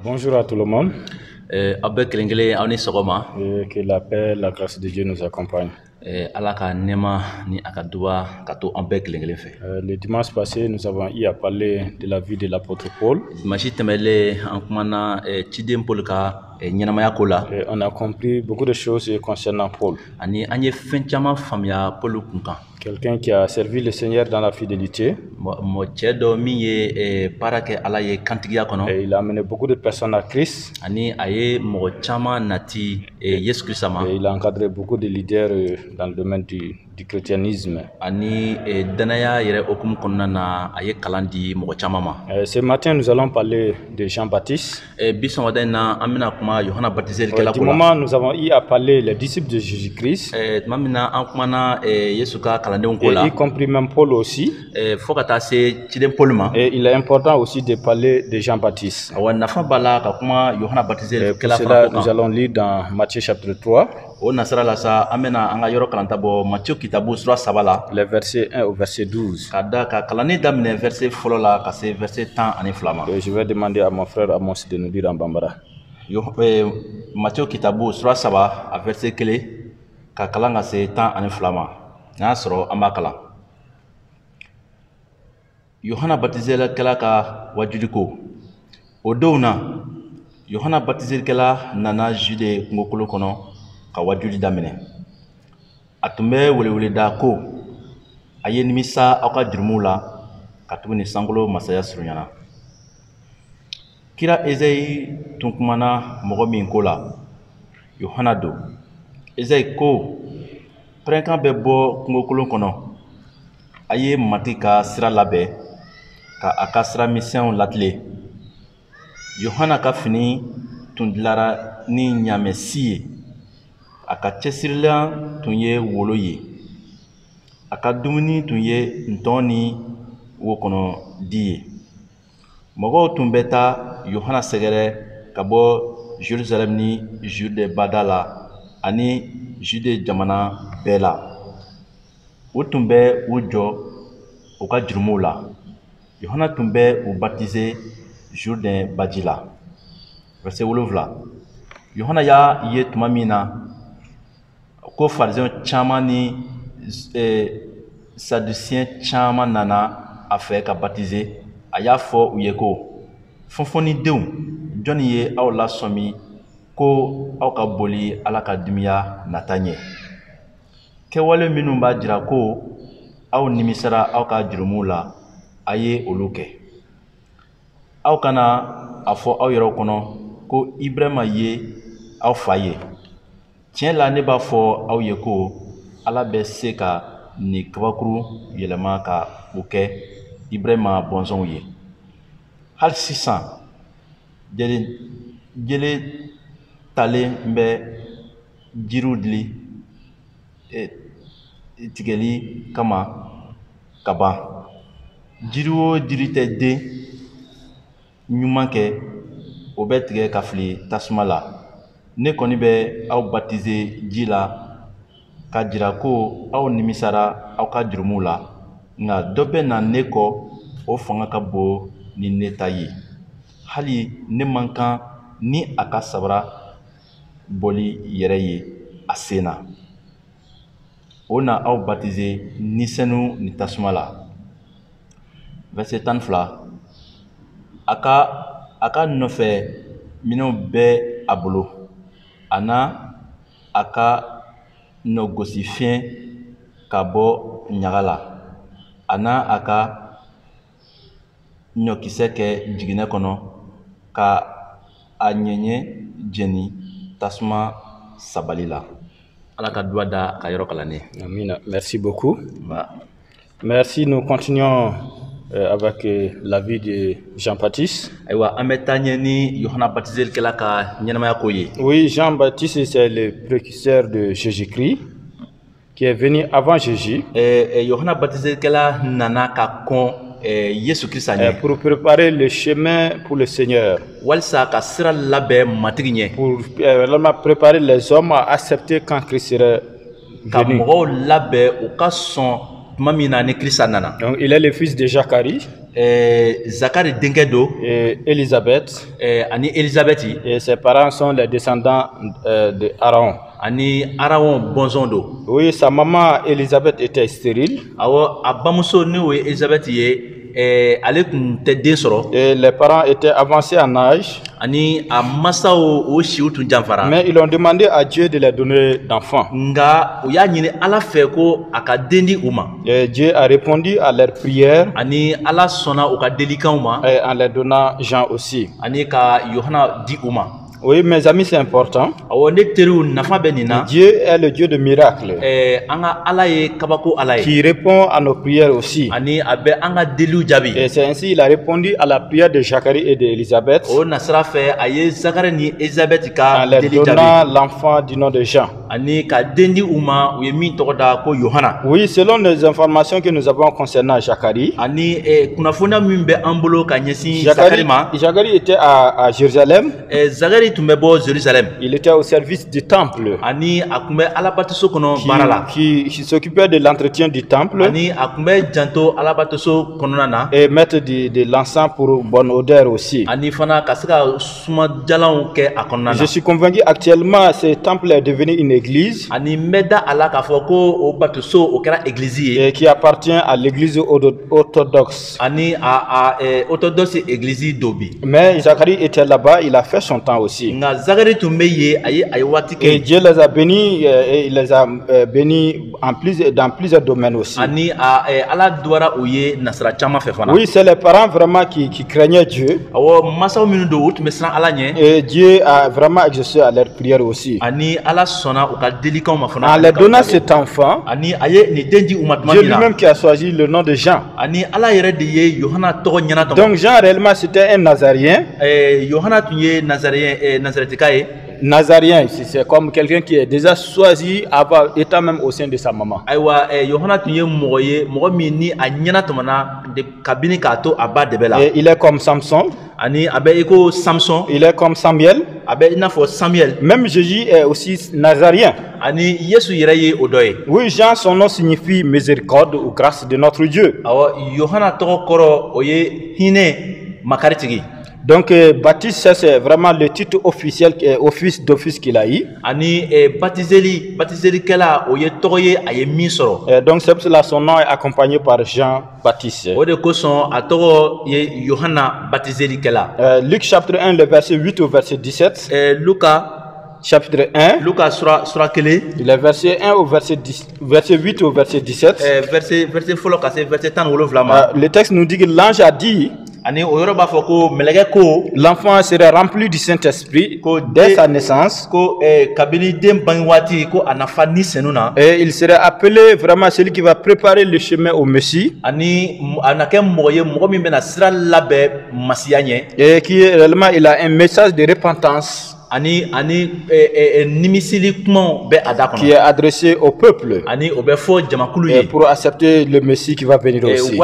Bonjour à tout le monde. Et Que la paix, la grâce de Dieu nous accompagne. Le dimanche passé, nous avons eu à parler de la vie de l'apôtre Paul. Et on a compris beaucoup de choses concernant Paul. Quelqu'un qui a servi le Seigneur dans la fidélité. Et il a amené beaucoup de personnes à Christ. Et il a encadré beaucoup de leaders dans le domaine du chrétianisme. Ce matin, nous allons parler de Jean-Baptiste. Du moment, nous avons eu à parler des disciples de Jésus-Christ. Et y compris même Paul aussi. Et il est important aussi de parler de Jean-Baptiste. Pour cela, nous allons lire dans Matthieu chapitre 3. Les versets 1 au verset 12. Je vais demander à mon frère Amos de nous dire en bambara. Matthieu kitabu sura saba a verset kele ka kalan ka se 10 ani 2 ma n'a sɔrɔ an b'a kalan. Yohana batizelikɛla ka wajuli ko o donw na Yohana batizelikɛla nana Jude kungokolo kɔnɔ ka wajuli daminɛ. A tun bɛ weleweleda ko a ye nimisa aw ka jurumuw la ka tugu ni sankolo masaya surunyana. Kira Ezayi tun kumana mɔgɔ min ko la Yohana do. Ezayi ko pɛrɛnkan bɛ bɔ kungokolon kɔnɔ a ye mati ka sira labɛn ka a ka sira misɛnw latile. Yohana ka fini tun dilara ni ɲamɛsi ye. A ka cɛsirilan tun ye wolo ye. A ka dumuni tun ye ntɔn ni wokɔnɔ di ye. Mɔgɔw tun bɛ taa Yohana sɛgɛrɛ ka bɔ Jerusalem ni Jude bada la ani Jude jamana bɛɛ la. U tun bɛ u jɔ u ka jurumuw la. Yohana tun bɛ u baptiser Jourdain baji la. Verset 7. Yohana y'a ye tuma min na ko farisɛnw caman ni saducéens caman nana a fɛ ka baptiser. A y'a fɔ u ye ko fɔnfɔnnidenw jɔnni ye aw lasɔmi ko aw ka boli Ala ka dunuya nata ɲɛ. Kɛwale minnu b'a jira ko aw nimisara aw ka jurumuw la a ye olu kɛ. Aw kana a fɔ aw yɛrɛw kɔnɔ ko Ibrahima ye aw fa ye. Tiɲɛ la ne b'a fɔ aw ye ko Ala bɛ se ka nin kabakuru yɛlɛma ka o kɛ Ibrahima bɔnsɔnw ye. Hali sisan jele talen bɛ jiriw dili tigɛli kama ka ban. Jiri o jiri tɛ den ɲuman kɛ o bɛ tigɛ ka fili tasuma la. Ne kɔni bɛ aw baptiser ji la ka jira ko aw nimisara aw ka jurumuw la. Nka dɔ bɛ na ne kɔ o fanga ka bon ni ne ta ye. Hali ne man kan ni a ka sabara boli yɛrɛ ye a sen na. O na aw baptiser ni sanu ni tasuma la. Verset 12. A ka nɔfɛ minɛnw bɛ a bolo. A na a ka nɔgosi fiɲɛ ka bɔ ɲaga la. A na a ka ɲɔkisɛ kɛ jiginɛ kɔnɔ ka a ɲɛɲɛ jeni tasuma sabali la. Ala ka duwa da ka yɔrɔ kalanne. Amin. Merci beaucoup. Merci. Nous continuons avec la vie de Jean-Baptiste. Oui, Jean-Baptiste, c'est le précurseur de Jésus-Christ qui est venu avant Jésus. Pour préparer le chemin pour le Seigneur. Pour préparer les hommes à accepter quand Christ serait venu. Donc il est le fils de Zacharie. Zacharie Dengedo et Élisabeth. Ani Elisabeth. Et ses parents sont les descendants de Aaron. Ani Aaron Bonzondo. Oui, sa maman Élisabeth était stérile. Awo abamuso ni we Elisabeth ye ale kun tɛ den sɔrɔ. Et les parents étaient avancés en âge. Ani a masaw o siw tun janfara. Mais ils ont demandé à Dieu de les donner d'enfants. Nga o y'a ɲini Ala fɛ ko a ka den di u ma. Et Dieu a répondu à leurs prières. Ani Ala sɔnna u ka delikanw ma. Et en leur donnant Jean aussi. Ani ka Yohana di u ma. Oui, mes amis, c'est important. Dieu est le Dieu de miracles. Qui répond à nos prières aussi. Et c'est ainsi qu'il a répondu à la prière de Zacharie et d'Élisabeth. En leur donnant l'enfant du nom de Jean. Oui, selon les informations que nous avons concernant Zacharie. Zacharie était à Jérusalem. Il était au service du temple. Qui s'occupait de l'entretien du temple. Et mettre de l'encens pour bonne odeur aussi. Je suis convaincu actuellement ce temple est devenu une église. Et qui appartient à l'église orthodoxe. Mais Zacharie était là-bas, il a fait son temps aussi. Et Dieu les a bénis, et il les a bénis dans plusieurs domaines aussi. Oui, c'est les parents vraiment qui craignaient Dieu. Et Dieu a vraiment exaucé à leur prière aussi. En leur donnant cet enfant, Dieu lui-même qui a choisi le nom de Jean. Donc Jean réellement c'était un Nazarien. Nazarien, c'est comme quelqu'un qui est déjà choisi étant même au sein de sa maman. Et il est comme Samson. Il est comme Samuel. Même Jésus est aussi Nazarien. Oui, Jean, son nom signifie miséricorde ou grâce de notre Dieu. Donc, Baptiste, c'est vraiment le titre officiel, office d'office qu'il a eu. Donc, c'est pour cela son nom est accompagné par Jean Baptiste. Luc chapitre 1, le verset 8 au verset 17. Chapitre 1, le verset 1 au verset 8 au verset 17. Le texte nous dit que l'ange a dit l'enfant serait rempli du Saint-Esprit dès sa naissance. Et il serait appelé vraiment celui qui va préparer le chemin au Messie. Et qui réellement il a un message de repentance. Qui est adressé au peuple pour accepter le Messie qui va venir aussi.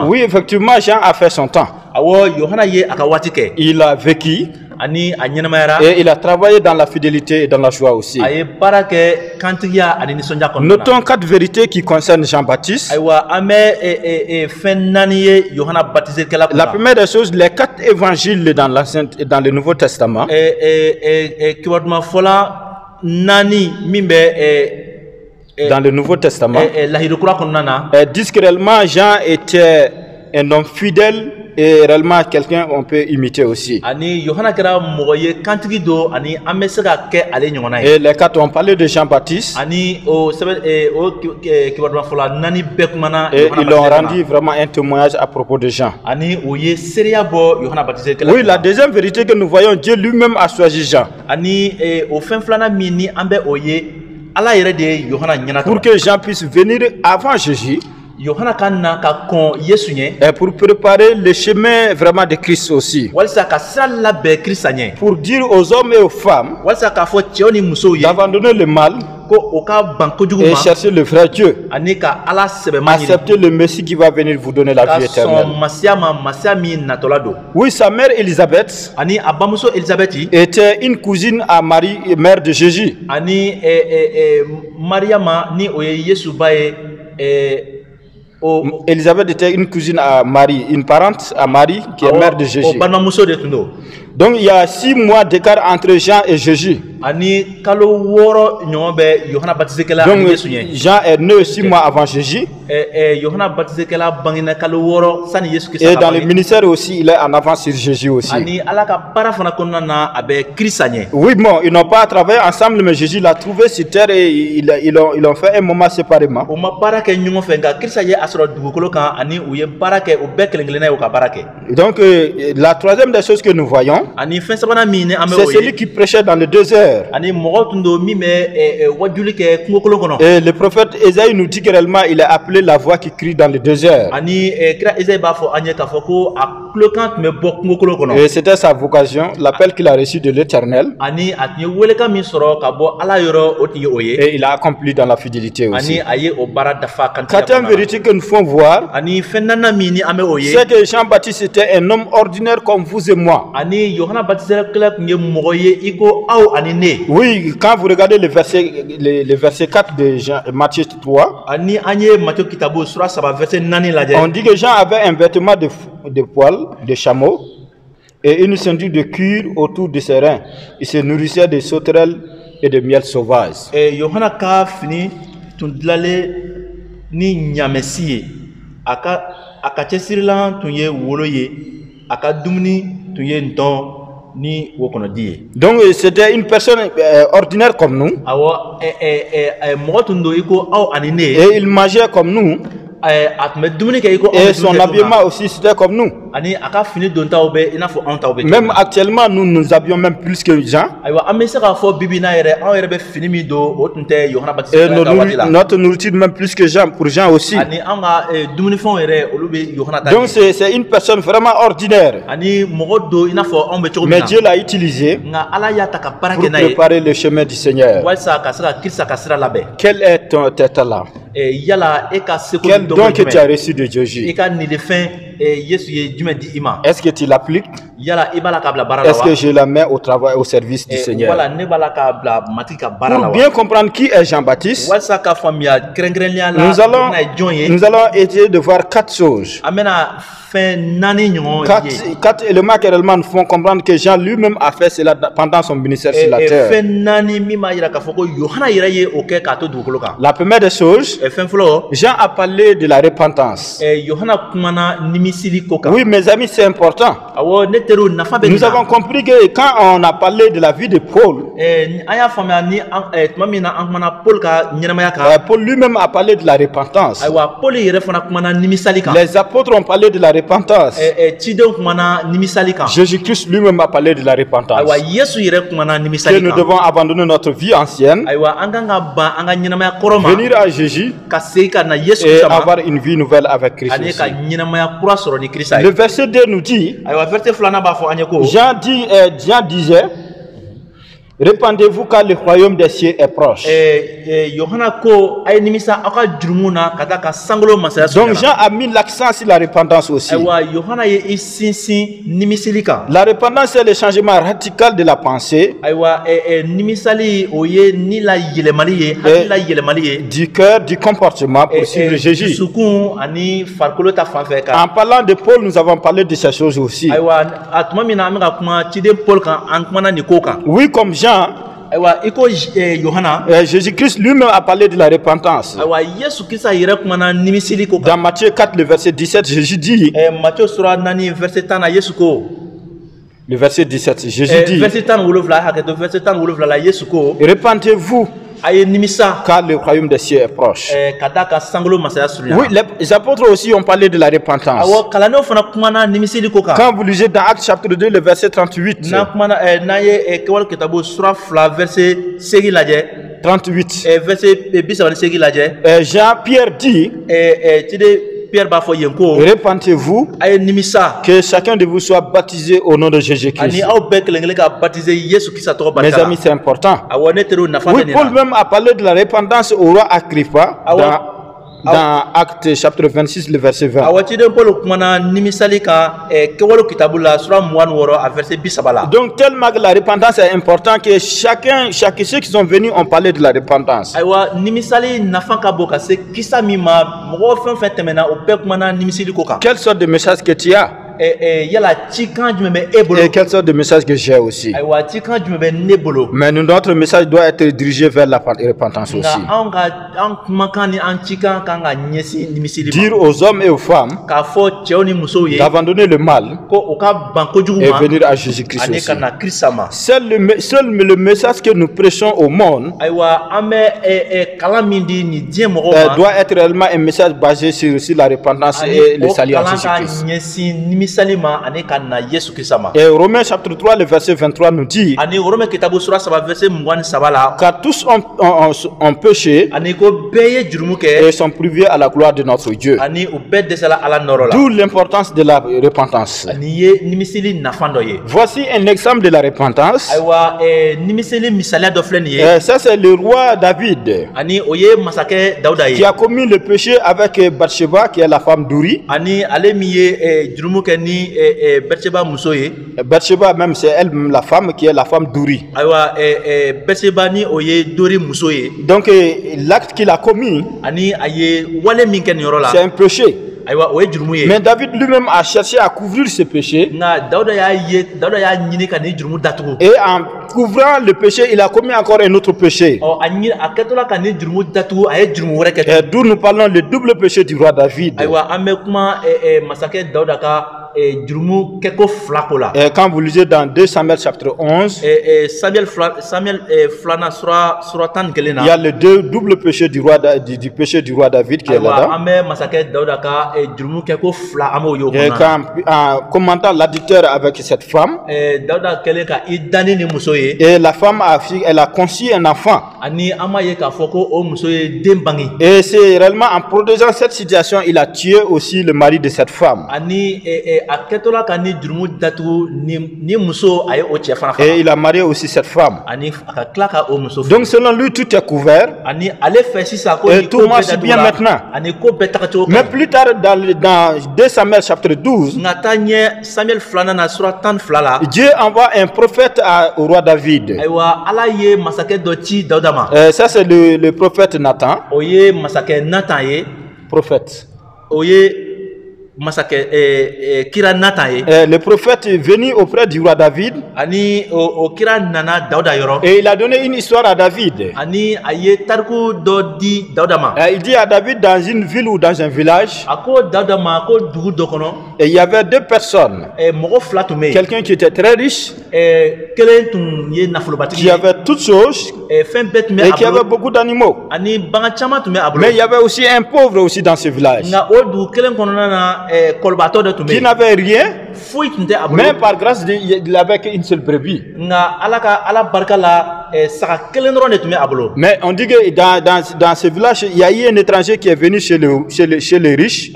Oui, effectivement, Jean a fait son temps. Il a vécu et il a travaillé dans la fidélité et dans la joie aussi. Notons 4 vérités qui concernent Jean-Baptiste. La première des choses, les 4 évangiles dans le Nouveau Testament dans le Nouveau Testament disent que réellement Jean était un homme fidèle et réellement quelqu'un on peut imiter aussi. Et les 4 ont parlé de Jean-Baptiste et ils ont rendu vraiment un témoignage à propos de Jean. Oui, la deuxième vérité que nous voyons, Dieu lui-même a choisi Jean pour que Jean puisse venir avant Jésus et pour préparer le chemin vraiment de Christ aussi. Pour dire aux hommes et aux femmes d'abandonner le mal et chercher le vrai Dieu. Accepter le Messie qui va venir vous donner la vie éternelle. Oui, sa mère Élisabeth était une cousine à Marie, mère de Jésus. Élisabeth était une cousine à Marie, une parente à Marie qui est mère de Jésus. Donc il y a 6 mois d'écart entre Jean et Jésus. Donc Jean est né 6 mois avant Jésus. Et dans le ministère aussi, il est en avance sur Jésus aussi. Oui, bon, ils n'ont pas travaillé ensemble, mais Jésus l'a trouvé sur terre et ils ont fait un moment séparément. Donc la troisième des choses que nous voyons, c'est celui qui prêchait dans le désert. Et le prophète Ésaïe nous dit que réellement il a appelé la voix qui crie dans le désert. Et c'était sa vocation, l'appel qu'il a reçu de l'Éternel. Et il a accompli dans la fidélité aussi. Quatrième vérité que nous faut voir, c'est que Jean-Baptiste était un homme ordinaire comme vous et moi. Oui, quand vous regardez le verset 4 de Matthieu 3, on dit que Jean avait un vêtement de poil de chameau et une ceinture de cuir autour de ses reins. Il se nourrissait de sauterelles et de miel sauvage. Donc c'était une personne ordinaire comme nous. Et il mangeait comme nous. Et son habillement aussi c'était comme nous. Même actuellement nous habillons même plus que Jean. Et notre nourriture même plus que Jean, pour Jean aussi. Donc c'est une personne vraiment ordinaire. Mais Dieu l'a utilisé pour préparer le chemin du Seigneur. Quel est ton talent? Quel don que tu as reçu de Jésus? Est-ce que tu l'appliques? Est-ce que je la mets au travail, au service du Seigneur? Pour bien comprendre qui est Jean-Baptiste, nous allons essayer de voir 4 choses. 4 éléments qui réellement nous font comprendre que Jean lui-même a fait cela pendant son ministère sur la terre. La première des choses, Jean a parlé de la repentance. Oui, mes amis, c'est important. Nous avons compris que quand on a parlé de la vie de Paul, Paul lui-même a parlé de la repentance. Les apôtres ont parlé de la repentance. Jésus-Christ lui-même a parlé de la repentance. Que nous devons abandonner notre vie ancienne, venir à Jésus et avoir une vie nouvelle avec Christ. Le verset 2 nous dit, Jean disait, répandez-vous car le royaume des cieux est proche. Donc Jean a mis l'accent sur la repentance aussi. La repentance est le changement radical de la pensée, du cœur, du comportement pour suivre Jésus. En parlant de Paul, nous avons parlé de ces choses aussi. Oui, comme Jean, Jésus-Christ lui-même a parlé de la repentance. Dans Matthieu 4, le verset 17, Jésus dit, le verset 17, Jésus dit, répentez-vous car le royaume des cieux est proche. Oui, les apôtres aussi ont parlé de la repentance. Quand vous lisez dans Actes chapitre 2, le verset 38, 38, Jean-Pierre dit, répentez-vous, que chacun de vous soit baptisé au nom de Jésus-Christ. Mes amis, c'est important. Oui, Paul même a parlé de la repentance au roi Agrippa dans Actes chapitre 26, le verset 20. Donc tellement que la repentance est importante que ceux qui sont venus ont parlé de la repentance. Quelle sorte de message que tu as? Et quelle sorte de message que j'ai aussi? Mais notre message doit être dirigé vers la repentance aussi. Dire aux hommes et aux femmes d'abandonner le mal et venir à Jésus-Christ aussi. Seul le message que nous prêchons au monde doit être réellement un message basé sur la repentance et le salut en Jésus-Christ. Et Romains chapitre 3, le verset 23 nous dit: car tous ont péché et sont privés à la gloire de notre Dieu. D'où l'importance de la repentance. Voici un exemple de la repentance. Ça, c'est le roi David qui a commis le péché avec Bathsheba, qui est la femme d'Uri. Bathsheba même, c'est elle la femme qui est la femme d'Uri. Donc l'acte qu'il a commis, c'est un péché. Mais David lui-même a cherché à couvrir ce péché. Et en couvrant le péché, il a commis encore un autre péché. D'où nous parlons le double péché du roi David. Et quand vous lisez dans 2 Samuel chapitre 11, il y a le double péché du péché du roi David qui est là-dedans. Et en commentant l'adultère avec cette femme, et la femme elle a conçu un enfant. Et c'est réellement en produisant cette situation, il a tué aussi le mari de cette femme. Et il a marié aussi cette femme. Donc selon lui, tout est couvert. Et tout marche bien maintenant. Mais plus tard, dans 2 Samuel chapitre 12, Dieu envoie un prophète au roi David. Ça, c'est le prophète Nathan. Prophète. Le prophète est venu auprès du roi David et il a donné une histoire à David. Il dit à David, dans une ville ou dans un village, et il y avait deux personnes, quelqu'un qui était très riche, qui avait toutes choses et qui avait beaucoup d'animaux. Mais il y avait aussi un pauvre aussi dans ce village qui n'avait rien, mais par grâce il avait qu'une seule brebis. Mais on dit que dans ce village, il y a eu un étranger qui est venu chez les riches.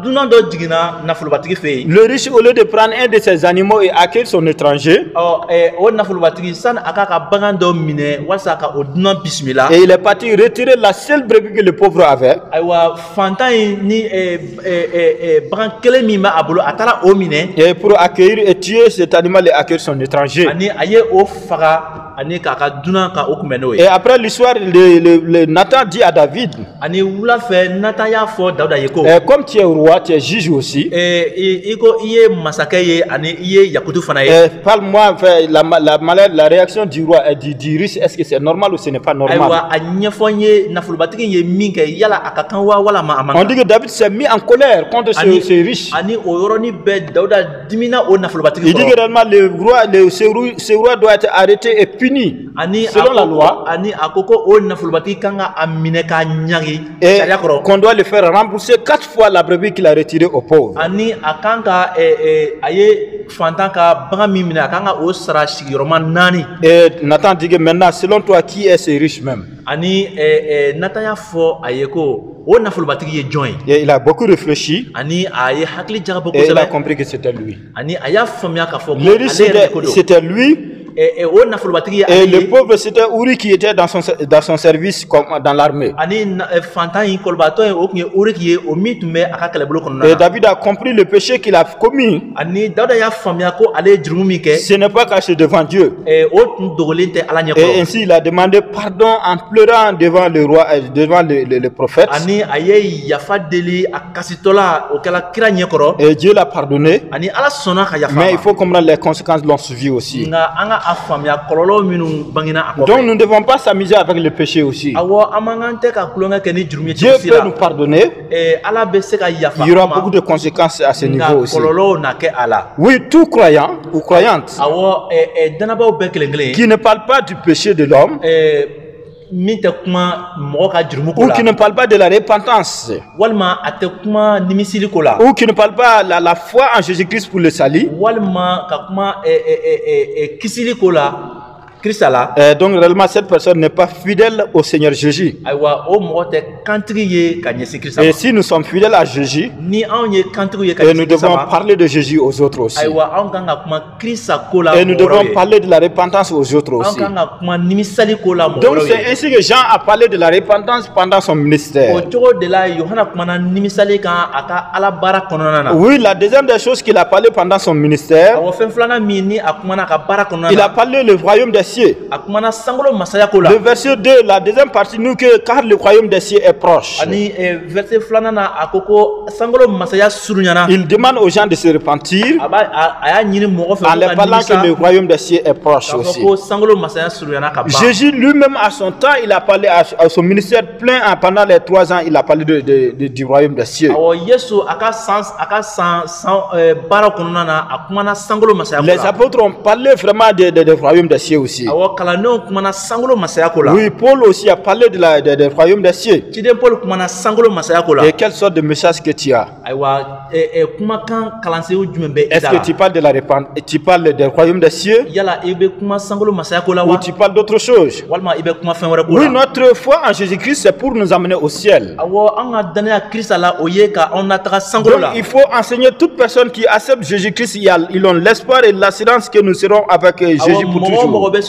Le riche, au lieu de prendre un de ses animaux et accueillir son étranger, et il est parti retirer la seule brebis que le pauvre avait. Et pour accueillir et tuer cet animal et accueillir son étranger. Et après l'histoire, Nathan dit à David, comme tu es roi, tu es juge aussi, parle-moi la réaction du roi et du riche. Est-ce que c'est normal ou ce n'est pas normal? On dit que David s'est mis en colère contre ces riches. Il dit que réellement ce roi doit être arrêté et puni selon la loi, et qu'on doit le faire rembourser 4 fois la brebis qu'il a retirée aux pauvres. Et Nathan dit que maintenant, selon toi, qui est ce riche même? Et il a beaucoup réfléchi et il a compris que c'était lui. Le riche, c'était lui. Et le pauvre, c'était Uri qui était dans son service comme dans l'armée. Et David a compris le péché qu'il a commis. Ce n'est pas caché devant Dieu. Et ainsi, il a demandé pardon en pleurant devant le roi, devant le prophète. Et Dieu l'a pardonné. Mais il faut comprendre les conséquences l'ont suivi aussi. Donc nous ne devons pas s'amuser avec le péché aussi. Dieu peut nous pardonner. Il y aura beaucoup de conséquences à ce niveau aussi. Oui, tout croyant ou croyante qui ne parle pas du péché de l'homme ou qui ne parle pas de la repentance ou qui ne parle pas la foi en Jésus-Christ pour le salut, donc réellement cette personne n'est pas fidèle au Seigneur Jésus. Et si nous sommes fidèles à Jésus, et nous devons parler de Jésus aux autres aussi. Et nous devons parler de la repentance aux autres aussi. Donc c'est ainsi que Jean a parlé de la repentance pendant son ministère. Oui, la deuxième des choses qu'il a parlé pendant son ministère, il a parlé du royaume des cieux. Le verset 2, la deuxième partie, nous que car le royaume des cieux est proche. Il demande aux gens de se repentir en leur parlant que le royaume des cieux est proche aussi. Jésus lui-même à son temps, il a parlé à son ministère plein pendant les 3 ans, il a parlé du royaume des cieux. Les apôtres ont parlé vraiment du royaume des cieux aussi. Oui, Paul aussi a parlé du royaume des cieux. Et quelle sorte de message que tu as? Est-ce que tu parles de la repentance, tu parles du royaume des cieux, ou tu parles d'autre chose? Oui, notre foi en Jésus-Christ c'est pour nous amener au ciel. Donc il faut enseigner toute personne qui accepte Jésus-Christ, ils ont l'espoir et l'assurance que nous serons avec Jésus pour toujours. Et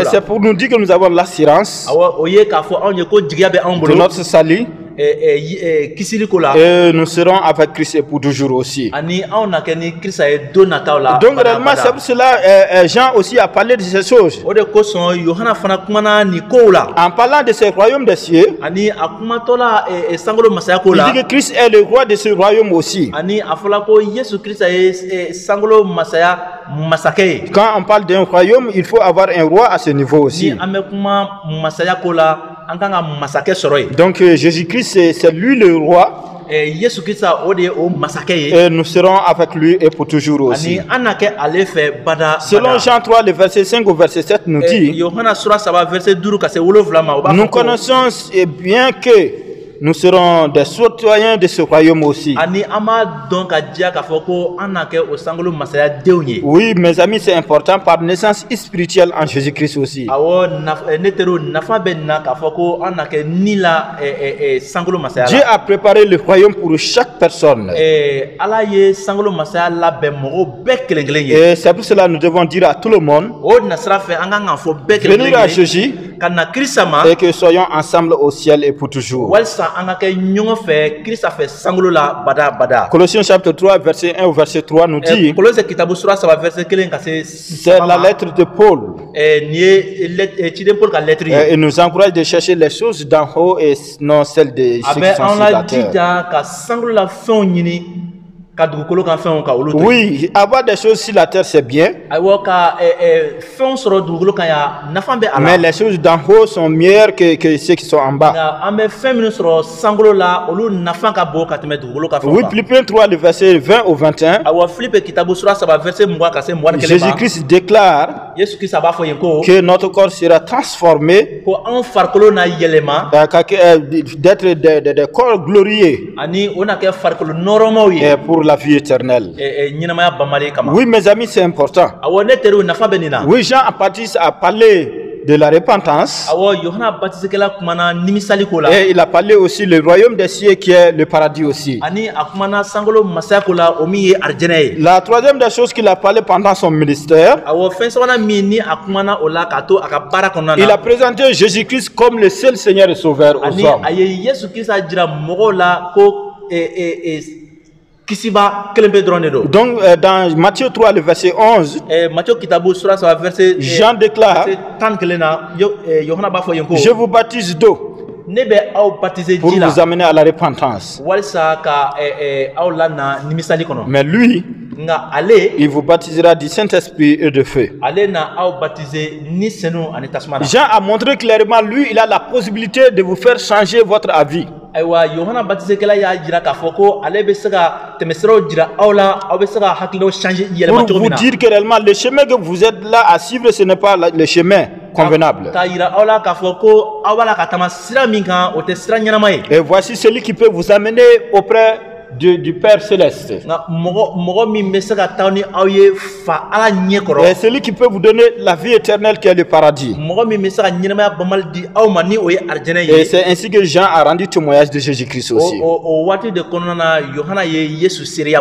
c'est pour nous dire que nous avons l'assurance de notre salut. Et nous serons avec Christ pour toujours aussi. Donc réellement c'est pour cela Jean aussi a parlé de ces choses. En parlant de ce royaume des cieux, il dit que Christ est le roi de ce royaume aussi. Quand on parle d'un royaume, il faut avoir un roi à ce niveau aussi. Donc Jésus-Christ c'est lui le roi. Et nous serons avec lui et pour toujours aussi. Selon Jean 3, le verset 5 au verset 7 nous dit, nous connaissons bien que nous serons des citoyens de ce royaume aussi. Oui, mes amis, c'est important par naissance spirituelle en Jésus-Christ aussi. Dieu a préparé le royaume pour chaque personne. Et c'est pour cela que nous devons dire à tout le monde, venir à Jésus et que soyons ensemble au ciel et pour toujours. Colossiens chapitre 3 verset 1 au verset 3 nous dit, c'est la lettre de Paul, et nous encourage de chercher les choses d'en haut et non celles de ceux qui sont sur la terre. Oui, avoir des choses sur la terre c'est bien, mais les choses d'en haut sont meilleures que ceux qui sont en bas. Oui, Philippiens 3, le verset 20 au 21, Jésus-Christ déclare que notre corps sera transformé d'être des corps glorieux pour la vie éternelle. Oui, mes amis, c'est important. Oui, Jean a parlé de la repentance. Et il a parlé aussi le royaume des cieux qui est le paradis aussi. La troisième des choses qu'il a parlé pendant son ministère, il a présenté Jésus-Christ comme le seul Seigneur et Sauveur aux hommes. Donc dans Matthieu 3, le verset 11, Jean déclare, je vous baptise d'eau pour vous amener à la repentance. Mais lui, il vous baptisera du Saint-Esprit et de feu. Jean a montré clairement, lui, il a la possibilité de vous faire changer votre avis. Pour vous dire que réellement le chemin que vous êtes là à suivre, ce n'est pas le chemin convenable. Et voici celui qui peut vous amener auprès du Père Céleste. Et celui qui peut vous donner la vie éternelle qui est le paradis. Et c'est ainsi que Jean a rendu témoignage de Jésus-Christ aussi.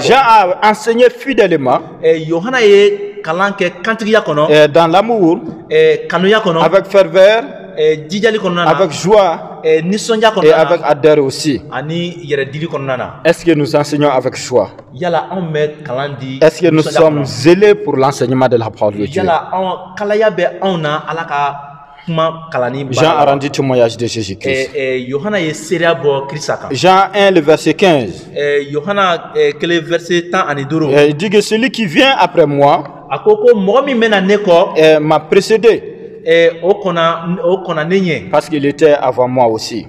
Jean a enseigné fidèlement dans l'amour, avec ferveur, avec joie et avec ardeur aussi. Est-ce que nous enseignons avec joie? Est-ce que nous sommes zélés pour l'enseignement de la parole de Dieu? Jean a rendu témoignage de Jésus-Christ. Jean 1, le verset 15. Il dit que celui qui vient après moi m'a précédé. Parce qu'il était avant moi aussi.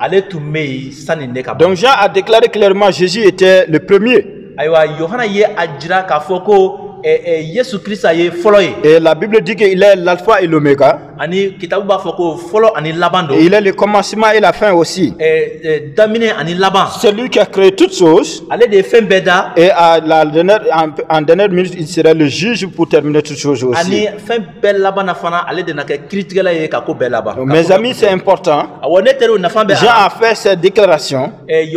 Donc Jean a déclaré clairement Jésus était le premier. Et la Bible dit qu'il est l'alpha et l'oméga. Et il est le commencement et la fin aussi. C'est lui qui a créé toutes choses. Et en dernière minute, il sera le juge pour terminer toutes choses aussi. Mes amis, c'est important. Jean a fait cette déclaration. Et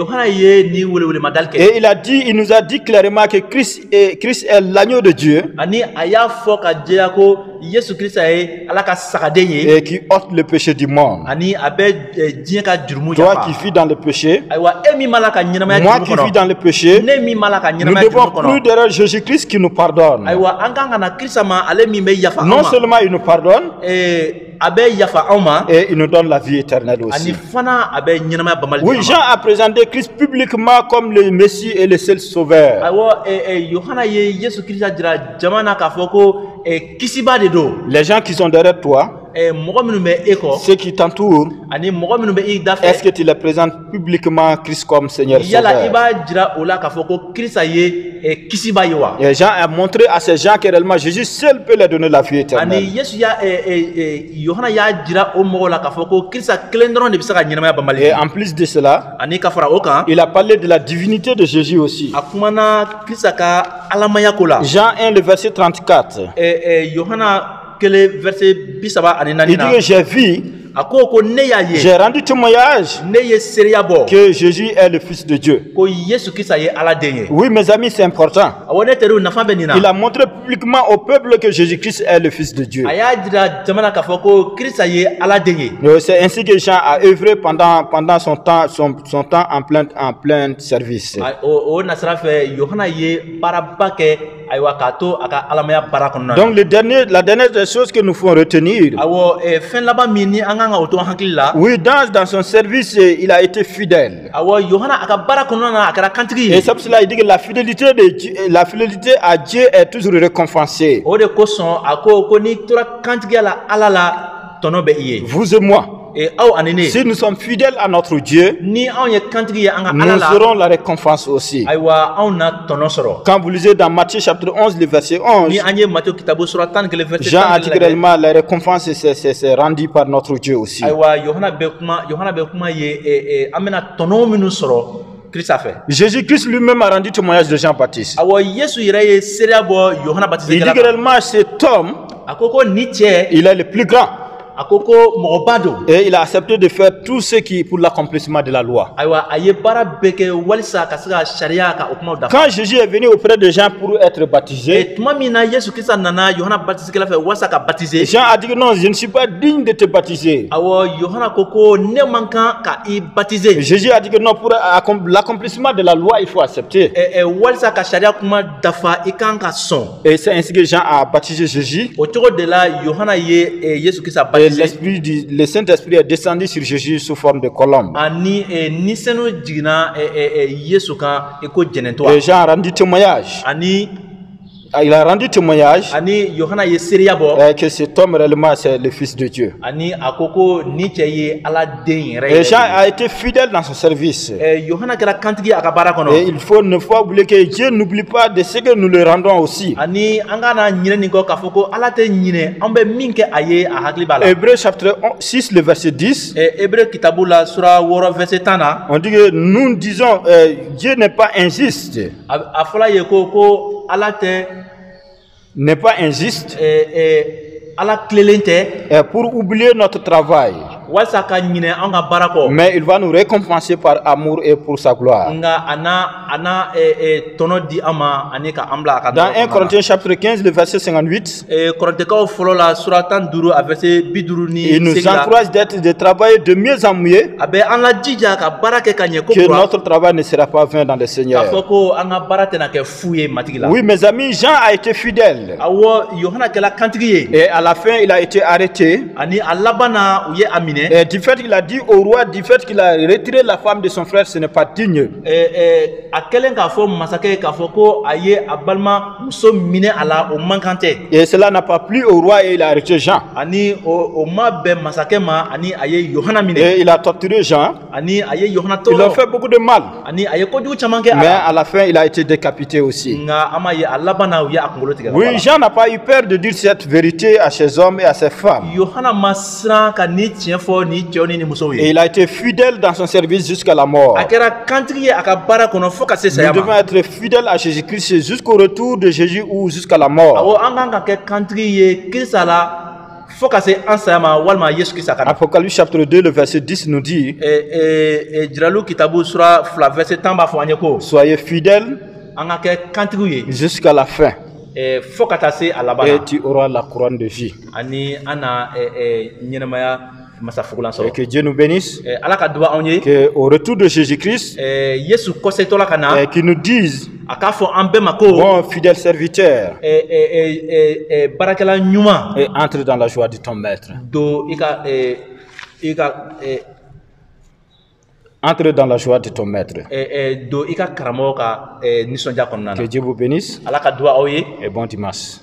il a dit, il nous a dit clairement que Christ est l'agneau de Dieu. Et qui ôte le péché du monde. Toi qui vis dans le péché, moi qui vis dans le péché, nous devons plus derrière Jésus-Christ qui nous pardonne. Non seulement il nous pardonne, et il nous donne la vie éternelle aussi. Oui, Jean a présenté Christ publiquement comme le Messie et le seul sauveur. Les gens qui sont derrière toi, ceux qui t'entourent, est-ce que tu les présentes publiquement Christ comme Seigneur Sauveur? Et Jean a montré à ces gens que réellement Jésus seul peut leur donner la vie éternelle. Et en plus de cela, il a parlé de la divinité de Jésus aussi. Jean 1, le verset 34. Il dit que j'ai vu, j'ai rendu témoignage que Jésus est le Fils de Dieu. Oui, mes amis, c'est important. Il a montré publiquement au peuple que Jésus-Christ est le Fils de Dieu. C'est ainsi que Jean a œuvré pendant son temps en plein service. Donc la dernière des choses que nous faut retenir, oui, dans son service, il a été fidèle. Et c'est pour cela qu'il dit que la fidélité à Dieu est toujours récompensée. Vous et moi, si nous sommes fidèles à notre Dieu, nous aurons la récompense aussi. Quand vous lisez dans Matthieu chapitre 11, le verset 11, Jean a dit réellement la récompense c'est rendu par notre Dieu aussi. Jésus-Christ lui-même a rendu témoignage de Jean-Baptiste. Il dit que réellement cet homme, il est le plus grand. Et il a accepté de faire tout ce qui pour l'accomplissement de la loi. Quand Jésus est venu auprès des gens pour être baptisé, Jean a dit que non, je ne suis pas digne de te baptiser. Jésus a dit que non, pour l'accomplissement de la loi, il faut accepter. Et c'est ainsi que Jean a baptisé Jésus. Et le Saint-Esprit est descendu sur Jésus sous forme de colombe. Et Jean a rendu témoignage. Il a rendu témoignage que cet homme réellement c'est le Fils de Dieu. Et Jean a été fidèle dans son service. Et il faut ne pas oublier que Dieu n'oublie pas de ce que nous le rendons aussi. Hébreux chapitre 6, le verset 10. On dit que nous disons Dieu n'est pas injuste. N'est pas injuste pour oublier notre travail. Mais il va nous récompenser par amour et pour sa gloire. Dans 1 Corinthiens chapitre 15, le verset 58, il nous encourage de travailler de mieux en mieux, que notre travail ne sera pas vain dans le Seigneur. Oui, mes amis, Jean a été fidèle. Et à la fin, il a été arrêté. Et du fait qu'il a dit au roi, du fait qu'il a retiré la femme de son frère, ce n'est pas digne. Et cela n'a pas plu au roi et il a arrêté Jean. Et il a torturé Jean. Il a fait beaucoup de mal. Mais à la fin, il a été décapité aussi. Oui, Jean n'a pas eu peur de dire cette vérité à ses hommes et à ses femmes. Et il a été fidèle dans son service jusqu'à la mort. Nous devons être fidèles à Jésus-Christ jusqu'au retour de Jésus ou jusqu'à la mort. Apocalypse chapitre 2, le verset 10 nous dit: soyez fidèles jusqu'à la fin. Et tu auras la couronne de vie. Et que Dieu nous bénisse. Qu'au retour de Jésus-Christ, qu'il nous dise: bon fidèle serviteur, et entre dans la joie de ton maître. Entre dans la joie de ton maître. Que Dieu vous bénisse. Et bon dimanche.